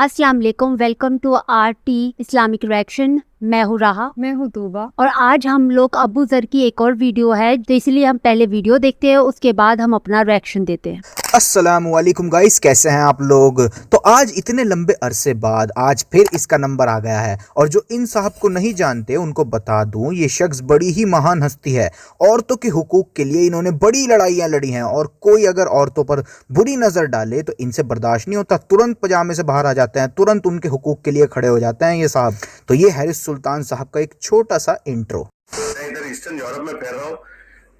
अस्सलाम वालेकुम, welcome to RT Islamic reaction. मैं हूँ राहा। मैं हूँ तूबा। और आज हम लोग अबू ज़र की एक और वीडियो है, तो इसलिए हम पहले वीडियो देखते हैं, उसके बाद हम अपना रिएक्शन देते हैं। अस्सलामुअलैकुम गाइस, कैसे हैं आप लोग। तो आज इतने लंबे अरसे बाद आज फिर इसका नंबर आ गया है। और जो इन साहब को नहीं जानते उनको बता दूं, ये शख्स बड़ी ही महान हस्ती है। औरतों के हुकूक के लिए इन्होंने बड़ी लड़ाइयां लड़ी हैं और कोई अगर औरतों पर बुरी नज़र डाले तो इनसे बर्दाश्त नहीं होता, तुरंत पजामे से बाहर आ जाते हैं, तुरंत उनके हुकूक के लिए खड़े हो जाते हैं ये साहब। तो ये हैरिस सुल्तान साहब का एक छोटा सा इंट्रो। मैं इधर ईस्टर्न यूरोप में फिर रहा हूँ।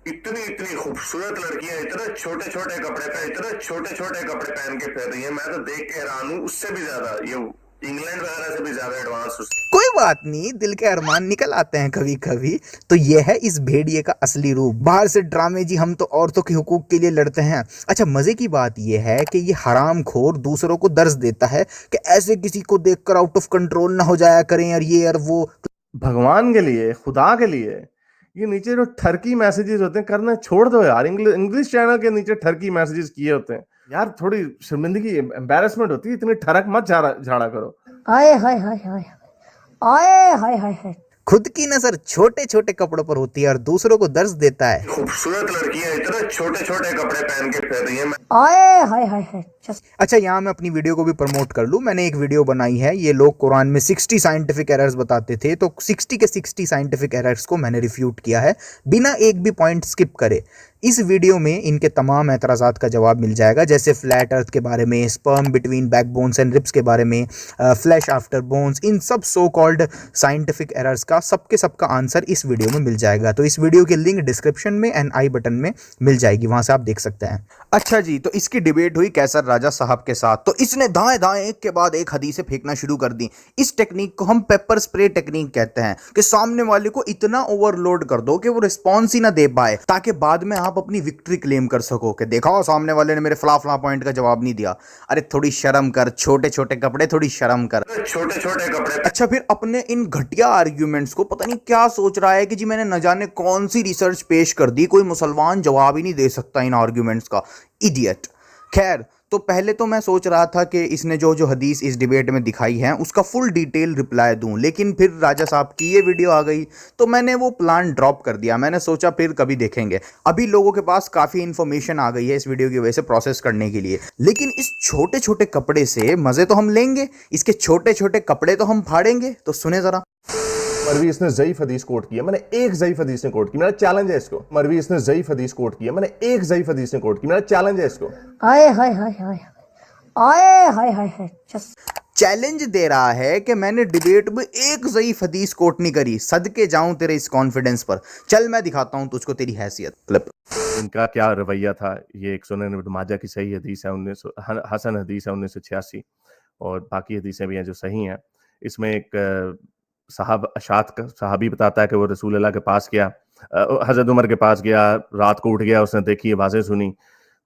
इतनी इतनी खूबसूरत लड़कियां इतने छोटे छोटे कपड़े पे इतने छोटे छोटे कपड़े पहन के फिर रही हैं। मैं तो देख के हैरान हूँ। उससे भी ज्यादा ये इंग्लैंड वगैरह से भी ज्यादा एडवांस। कोई बात नहीं, दिल के अरमान निकल आते हैं कभी कभी। तो ये है इस भेड़िए का असली रूप। बाहर से ड्रामे जी हम तो औरतों के हुकूक के लिए लड़ते हैं। अच्छा, मजे की बात ये है कि ये हराम खोर दूसरों को दर्ज देता है कि ऐसे किसी को देखकर आउट ऑफ कंट्रोल ना हो जाया करें और ये और वो। भगवान के लिए, खुदा के लिए, ये नीचे जो ठरकी मैसेजेस होते हैं करना छोड़ दो यार। इंग्लिश चैनल के नीचे ठरकी मैसेजेस किए होते हैं यार, थोड़ी शर्मिंदगी, एम्बैरेसमेंट होती है। इतनी ठरक मत झाड़ा करो। आए हाय हाय हाय आए हाय हाय हाय। खुद की नजर छोटे छोटे कपड़ों पर होती है और दूसरों को दर्ज देता है। खूबसूरत लड़कियां इतने छोटे छोटे कपड़े पहन के फिर रही हैं। आए हाय हाय हाय। अच्छा, यहाँ मैं अपनी वीडियो को भी प्रमोट कर लूँ। मैंने एक वीडियो बनाई है। ये लोग कुरान में 60 साइंटिफिक एरर्स बताते थे, तो 60 के 60 साइंटिफिक एरर्स को मैंने रिफ्यूट किया है बिना एक भी पॉइंट स्किप करे। इस वीडियो में इनके तमाम एतराज़ात का जवाब मिल जाएगा, जैसे फ्लैट अर्थ के बारे में, sperm between backbones and ribs के बारे में, फ्लैश आफ्टर बोन्स, इन सब सो कॉल्ड साइंटिफिक एरर्स का सबका आंसर इस वीडियो में मिल जाएगा। तो इस वीडियो की लिंक डिस्क्रिप्शन में एंड आई बटन में मिल जाएगी, वहां से आप देख सकते हैं। अच्छा जी, तो इसकी डिबेट हुई कैसर राजा साहब के साथ। तो इसने दाएं दाएं एक के बाद एक हदीसें फेंकना शुरू कर दी। इस टेक्निक को हम पेपर स्प्रे टेक्निक कहते हैं, कि सामने वाले को इतना ओवरलोड कर दो कि वो रिस्पॉन्स ही ना दे पाए, ताकि बाद में आप अपनी विक्ट्री क्लेम कर सको कि देखो सामने वाले ने मेरे फला पॉइंट का जवाब नहीं दिया। अरे थोड़ी शर्म कर, छोटे छोटे कपड़े, थोड़ी शर्म कर। छोटे छोटे कपड़े। अच्छा, फिर अपने इन घटिया आर्ग्यूमेंट्स को पता नहीं क्या सोच रहा है कि जी मैंने न जाने कौन सी रिसर्च पेश कर दी, कोई मुसलमान जवाब ही नहीं दे सकता इन आर्ग्यूमेंट्स का। इडियट। खैर, तो पहले तो मैं सोच रहा था कि इसने जो जो हदीस इस डिबेट में दिखाई है उसका फुल डिटेल रिप्लाई दूं, लेकिन फिर राजा साहब की ये वीडियो आ गई तो मैंने वो प्लान ड्रॉप कर दिया। मैंने सोचा फिर कभी देखेंगे। अभी लोगों के पास काफ़ी इन्फॉर्मेशन आ गई है इस वीडियो की वजह से प्रोसेस करने के लिए, लेकिन इस छोटे छोटे कपड़े से मज़े तो हम लेंगे, इसके छोटे छोटे कपड़े तो हम फाड़ेंगे। तो सुने ज़रा। मरवी इसने ज़ईफ हदीस कोट किया, मैंने एक ज़ईफ हदीस ने कोट की, मेरा चैलेंज है इसको। मरवी इसने ज़ईफ हदीस कोट किया, मैंने एक ज़ईफ हदीस ने कोट की, मेरा चैलेंज है इसको। आए हाय हाय हाय आए हाय हाय हाय। चैलेंज दे रहा है कि मैंने डिबेट में एक ज़ईफ हदीस कोट नहीं करी। सदके जाऊं तेरे इस कॉन्फिडेंस पर। चल मैं दिखाता हूं तुझको तेरी हैसियत। क्लिप। इनका क्या रवैया था। ये एक सुनन इब्न माजा की सही हदीस है, 1900 हसन हदीस है 1986, और बाकी हदीसें भी हैं जो सही हैं। इसमें एक सहाबी बताता है कि वो रसूल अल्लाह के पास गया, हज़रत उमर के पास गया, रात को उठ गया, उसने देखी आवाज़ें सुनी,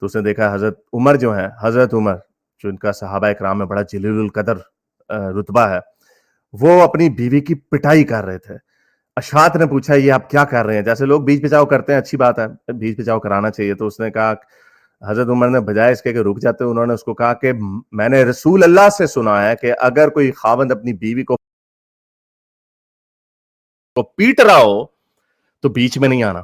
तो उसने देखा हज़रत उमर जो हैं, हज़रत उमर जो इनका सहाबा इकराम में बड़ा जलीलुल कदर रुतबा है, वो अपनी बीवी की पिटाई कर रहे थे। अशात ने पूछा ये आप क्या कर रहे हैं। जैसे लोग बीच पिचाव करते हैं, अच्छी बात है, बीच पिचाव कराना चाहिए। तो उसने कहा, हजरत उमर ने बजाय इसके कि रुक जाते, उन्होंने उसको कहा कि मैंने रसूल अल्लाह से सुना है कि अगर कोई खावंद अपनी बीवी को पीट रहा हो तो बीच में नहीं आना।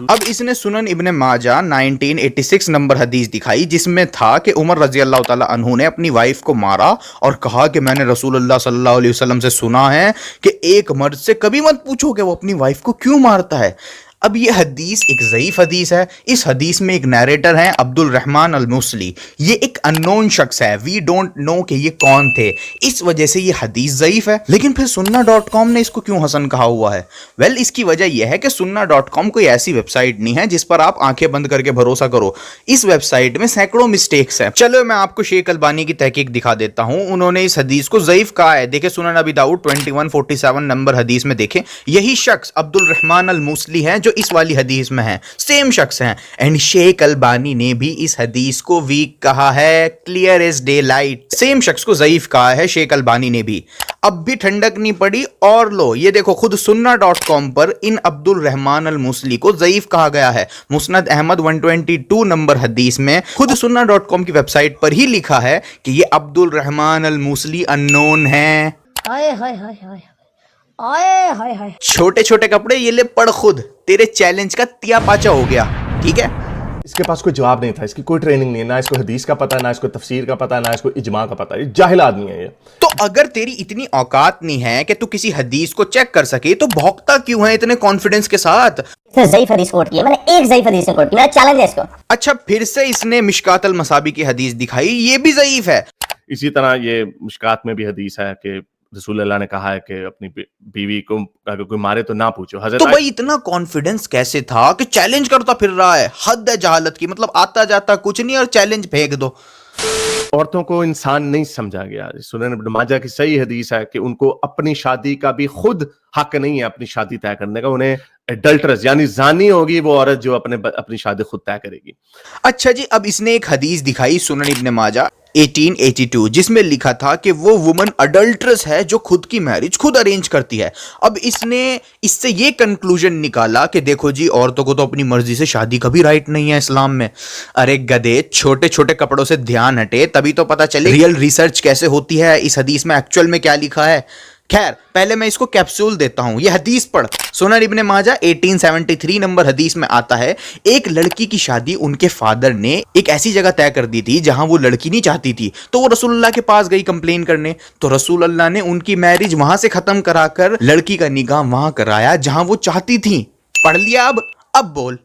अब इसने सुनन इब्ने माजा 1986 नंबर हदीस दिखाई, जिसमें था कि उमर रजी अल्लाह ताला अन्हु ने अपनी वाइफ को मारा और कहा कि मैंने रसूलुल्लाह सल्लल्लाहु अलैहि वसल्लम से सुना है कि एक मर्द से कभी मत पूछो कि वो अपनी वाइफ को क्यों मारता है। अब ये हदीस एक ज़ईफ हदीस है। इस हदीस में एक नैरेटर हैं अब्दुल रहमान अल मुसली। ये एक अननोन शख्स है, वी डोंट नो कि ये कौन थे, इस वजह से ये हदीस ज़ईफ है। लेकिन फिर सुन्ना.com ने इसको क्यों हसन कहा हुआ है? वेल, इसकी वजह यह है कि सुन्ना.com कोई ऐसी वेबसाइट नहीं है जिस पर आप आंखें बंद करके भरोसा करो। इस वेबसाइट में सैकड़ों मिस्टेक्स हैं। चलो मैं आपको शेख अलबानी की तहकीक दिखा देता हूं। उन्होंने इस हदीस को ज़ईफ कहा है। देखे सुनन अबी दाऊद 2147 नंबर हदीस में देखें, यही शख्स अब्दुल रहमान अल मुसली है जो इस वाली हदीस में है, सेम शख्स हैं। एंड शेख अलबानी ने भी इस हदीस को वीक कहा है, clear as daylight. Same शख्स को ज़ईफ कहा है शेख अलबानी ने भी। अब भी ठंडक नहीं पड़ी और लो ये देखो, खुद सुन्ना.com पर इन अब्दुल रहमान अल मुसली को ज़ईफ कहा गया है। मुस्नद अहमद 122 नंबर हदीस में खुद सुन्ना.com की वेबसाइट पर ही लिखा है कि ये अब्दुल रहमान अल मुसली अननोन है। आए हाय हाय हाय आए हाय हाय। छोटे छोटे कपड़े ये ले पढ़ खुद, तेरे चैलेंज का तिया पाचा हो गया। ठीक है, इसके पास कोई जवाब नहीं था, इसकी कोई ट्रेनिंग नहीं है, ना इसको हदीस का पता है, ना इसको तफसीर का पता है, ना इसको इजमा का पता है। ये जाहिल आदमी है ये। तो अगर तेरी इतनी औकात नहीं है कि तू किसी हदीस को चेक कर सके तो भौंकता क्यों है इतने कॉन्फिडेंस के साथ? इसने ज़ईफ हदीस कोट की है, मैंने एक ज़ईफ हदीस में कोट की, मेरा चैलेंज है इसको। अच्छा, फिर से इसने मिशकात अल मसाबी की हदीस दिखाई, ये भी ज़ईफ है। इसी तरह ये मुश्कात में भी हदीस है कि रसूल अल्लाह ने कहा है कि अपनी बीवी को अगर कोई मारे तो ना पूछो। तो भाई इतना कॉन्फिडेंस कैसे था कि चैलेंज करता फिर रहा है? हद है जहालत की, मतलब आता जाता कुछ नहीं और चैलेंज फेंक दो। औरतों को इंसान नहीं समझा गया। सुनन इब्न माजा की सही हदीस है कि उनको अपनी शादी का भी खुद हक नहीं है, अपनी शादी तय करने का। उन्हें एडल्टरस यानी जानी होगी वो औरत जो अपनी शादी खुद तय करेगी। अच्छा जी, अब इसने एक हदीस दिखाई सुनन इब्न माजा 1882 जिसमें लिखा था कि वो वुमन अडल्ट्रस है जो खुद की मैरिज खुद अरेंज करती है। अब इसने इससे ये कंक्लूजन निकाला कि देखो जी, औरतों को तो अपनी मर्जी से शादी का भी राइट नहीं है इस्लाम में। अरे गधे, छोटे छोटे कपड़ों से ध्यान हटे तभी तो पता चले रियल रिसर्च कैसे होती है, इस हदीस में एक्चुअल में क्या लिखा है। खैर, पहले मैं इसको कैप्सूल देता हूं। यह हदीस पढ़। सुनन इब्न माजा 1873 नंबर हदीस में आता है, एक लड़की की शादी उनके फादर ने एक ऐसी जगह तय कर दी थी जहां वो लड़की नहीं चाहती थी, तो वो रसूलुल्लाह के पास गई कंप्लेन करने। तो रसूलुल्लाह ने उनकी मैरिज वहां से खत्म कराकर लड़की का निकाह वहां कराया जहां वो चाहती थी। पढ़ लिया? अब बोल,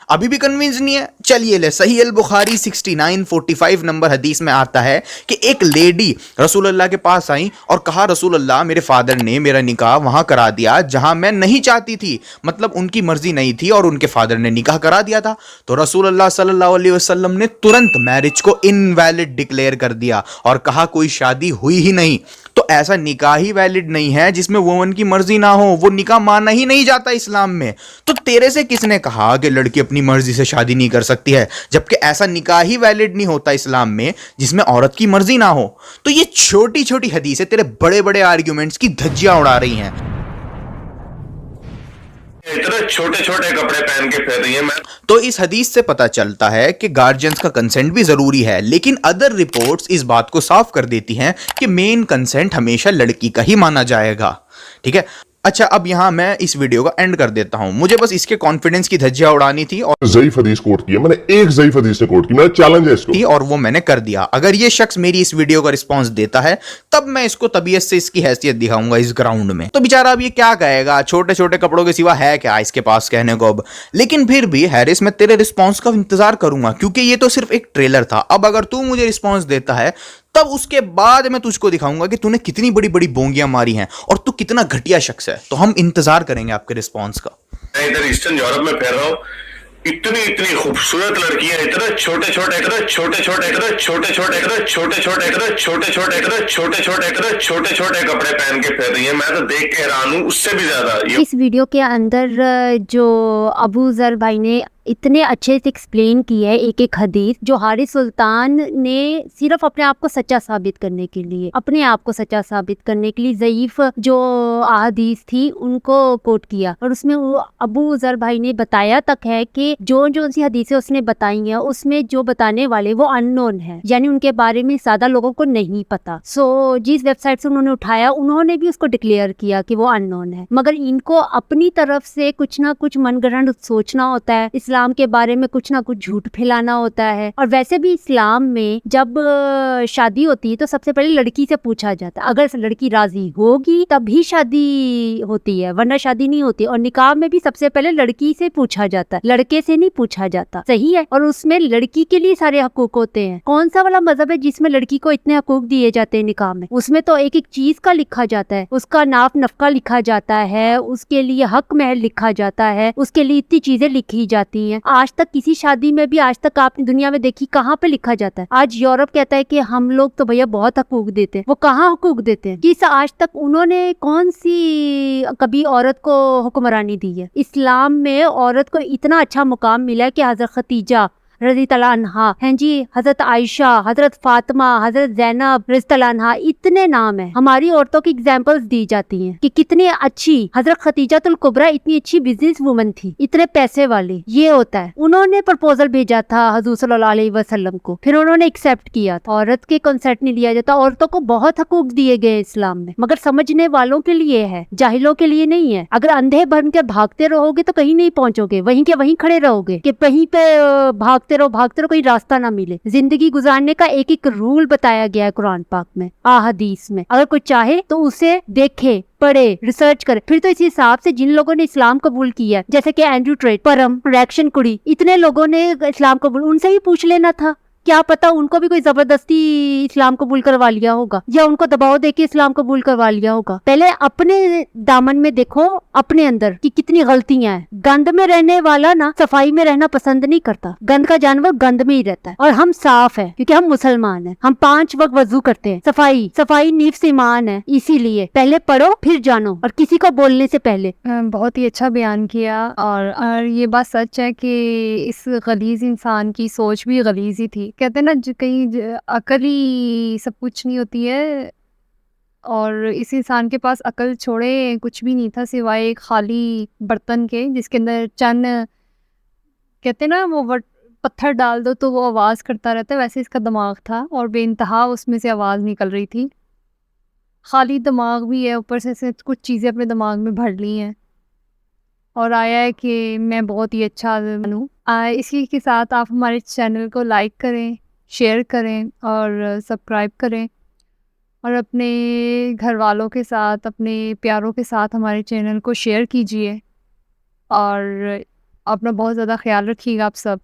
अभी भी कन्विंस नहीं है? चलिए ले, सही अल बुखारी 6945 नंबर हदीस में आता है कि एक लेडी रसूलुल्लाह के पास आई और कहा, रसूलुल्लाह मेरे फादर ने मेरा निकाह वहां करा दिया जहां मैं नहीं चाहती थी, मतलब उनकी मर्जी नहीं थी और उनके फादर ने निकाह करा दिया था। तो रसूलुल्लाह सल्लल्लाहु अलैहि वसल्लम ने तुरंत मैरिज को इनवैलिड डिक्लेयर कर दिया और कहा कोई शादी हुई ही नहीं। तो ऐसा निकाह ही वैलिड नहीं है जिसमें वुमन की मर्जी ना हो, वो निकाह माना ही नहीं जाता इस्लाम में। तो तेरे से किसने कहा कि लड़की अपनी मर्जी से शादी नहीं कर सकती है, जबकि ऐसा निकाह ही वैलिड नहीं होता इस्लाम में जिसमें औरत की मर्जी ना हो? तो ये छोटी छोटी हदीसें तेरे बड़े बड़े आर्ग्यूमेंट्स की धज्जियां उड़ा रही हैं। इतने छोटे छोटे कपड़े पहन के फिर रही है। मैं तो इस हदीस से पता चलता है कि गार्जियंस का कंसेंट भी जरूरी है, लेकिन अदर रिपोर्ट्स इस बात को साफ कर देती हैं कि मेन कंसेंट हमेशा लड़की का ही माना जाएगा। ठीक है, अच्छा, अब यहां मैं इस वीडियो का एंड कर देता हूं। मुझे बस इसके कॉन्फिडेंस की धज्जियां उड़ानी थी और ज़ईफ हदीस कोट की है, मैंने एक ज़ईफ हदीस ने कोट की, मेरा चैलेंज है इसको। और वो मैंने कर दिया। अगर ये शख्स मेरी इस वीडियो का रिस्पांस देता है तब मैं इसको तबीयत से इसकी हैसियत दिखाऊंगा इस ग्राउंड में। तो बेचारा अब ये क्या कहेगा, छोटे छोटे कपड़ों के सिवा है क्या इसके पास कहने को अब। लेकिन फिर भी हैरिस, मैं तेरे रिस्पॉन्स का इंतजार करूंगा क्योंकि ये तो सिर्फ एक ट्रेलर था। अब अगर तू मुझे रिस्पॉन्स देता है तब उसके बाद मैं तुझको दिखाऊंगा कि तूने कितनी बड़ी बड़ी बोंगियां मारी हैं और तू कितना घटिया शख्स है। तो हम इंतजार करेंगे आपके रिस्पॉन्स का। इधर ईस्टर्न यूरोप में फिर रहा हूँ, इतनी इतनी खूबसूरत लड़कियां, इतने छोटे छोटे, इतने छोटे छोटे, इतने छोटे छोटे, इतने छोटे छोटे, इतने छोटे छोटे, इतने छोटे छोटे, इतने छोटे छोटे कपड़े पहन के फिर रही है। मैं तो देख के हैरान हूँ, उससे भी ज्यादा। इस वीडियो के अंदर जो अबू जर भाई ने इतने अच्छे से एक्सप्लेन की है एक एक हदीस, जो हारिस सुल्तान ने सिर्फ अपने आप को सच्चा साबित करने के लिए, अपने आप को सच्चा साबित करने के लिए ज़ईफ जो अहादीस थी उनको कोट किया। और उसमें वो अबू जर भाई ने बताया तक है कि जो जो सी हदीसें उसने बताई हैं उसमें जो बताने वाले वो अननोन है, यानी उनके बारे में ज़्यादा लोगों को नहीं पता। सो जिस वेबसाइट से उन्होंने उठाया उन्होंने भी उसको डिक्लेयर किया कि वो अननोन है, मगर इनको अपनी तरफ से कुछ ना कुछ मनगढ़ंत सोचना होता है, इस्लाम के बारे में कुछ ना कुछ झूठ फैलाना होता है। और वैसे भी इस्लाम में जब शादी होती है तो सबसे पहले लड़की से पूछा जाता है, अगर लड़की राजी होगी तभी शादी होती है, वरना शादी नहीं होती। और निकाह में भी सबसे पहले लड़की से पूछा जाता है, लड़के से नहीं पूछा जाता। सही है, और उसमें लड़की के लिए सारे हकूक होते हैं। कौन सा वाला मजहब है जिसमें लड़की को इतने हकूक दिए जाते हैं निकाह में? उसमें तो एक एक चीज का लिखा जाता है, उसका नाफ नफका लिखा जाता है, उसके लिए हक महल लिखा जाता है, उसके लिए इतनी चीजें लिखी जाती हैं। आज तक किसी शादी में भी आज तक आपने दुनिया में देखी कहाँ पे लिखा जाता है? आज यूरोप कहता है कि हम लोग तो भैया बहुत हकूक देते हैं, वो कहाँ हकूक देते हैं? किस आज तक उन्होंने कौन सी कभी औरत को हुक्मरानी दी है? इस्लाम में औरत को इतना अच्छा मुकाम मिला है कि हज़रत खदीजा रज़ी तआला अन्हा, हैं जी, हजरत आयशा, हजरत फातिमा, हजरत ज़ैनब रज़ी तआला अन्हा, इतने नाम है। हमारी औरतों की एग्जाम्पल्स दी जाती हैं कि कितनी अच्छी हजरत खदीजातुल कुबरा इतनी अच्छी बिजनेस वुमन थी, इतने पैसे वाली। ये होता है, उन्होंने प्रपोजल भेजा था हुजूर सल्लल्लाहु अलैहि वसल्लम को, फिर उन्होंने एक्सेप्ट किया था। औरत के कंसेंट नहीं लिया जाता। औरतों को बहुत हकूक दिए गए इस्लाम में, मगर समझने वालों के लिए है, जाहिलों के लिए नहीं है। अगर अंधे बन के भागते रहोगे तो कहीं नहीं पहुंचोगे, वहीं के वहीं खड़े रहोगे कि वहीं पे भागते रहो कोई रास्ता ना मिले। जिंदगी गुजारने का एक एक रूल बताया गया है कुरान पाक में, हदीस में। अगर कोई चाहे तो उसे देखे, पढ़े, रिसर्च करे, फिर तो इस हिसाब से जिन लोगों ने इस्लाम कबूल किया, जैसे कि एंड्रू ट्रेट, परम, रिएक्शन कुड़ी, इतने लोगों ने इस्लाम कबूल, उनसे ही पूछ लेना था। क्या पता उनको भी कोई जबरदस्ती इस्लाम कबूल करवा लिया होगा, या उनको दबाव देके इस्लाम कबूल करवा लिया होगा। पहले अपने दामन में देखो, अपने अंदर कि कितनी गलतियां हैं। गंद में रहने वाला ना सफाई में रहना पसंद नहीं करता। गंद का जानवर गंद में ही रहता है। और हम साफ है क्योंकि हम मुसलमान हैं, हम 5 वक्त वजू करते हैं। सफाई नीफ से ईमान है। इसीलिए पहले पढ़ो फिर जानो, और किसी को बोलने से पहले। बहुत ही अच्छा बयान किया। और ये बात सच है कि इस गलीज इंसान की सोच भी गलीज ही थी। कहते हैं ना, कहीं अकल ही सब कुछ नहीं होती है, और इस इंसान के पास अकल छोड़े कुछ भी नहीं था सिवाय एक खाली बर्तन के, जिसके अंदर चंद, कहते हैं ना, वो पत्थर डाल दो तो वो आवाज़ करता रहता है, वैसे इसका दिमाग था और बेइंतहा उसमें से आवाज़ निकल रही थी। खाली दिमाग भी है, ऊपर से कुछ चीज़ें अपने दिमाग में भर ली हैं, और आया है कि मैं बहुत ही अच्छा बनूँ। इसी के साथ आप हमारे चैनल को लाइक करें, शेयर करें और सब्सक्राइब करें, और अपने घर वालों के साथ, अपने प्यारों के साथ हमारे चैनल को शेयर कीजिए, और अपना बहुत ज़्यादा ख्याल रखिएगा आप सब।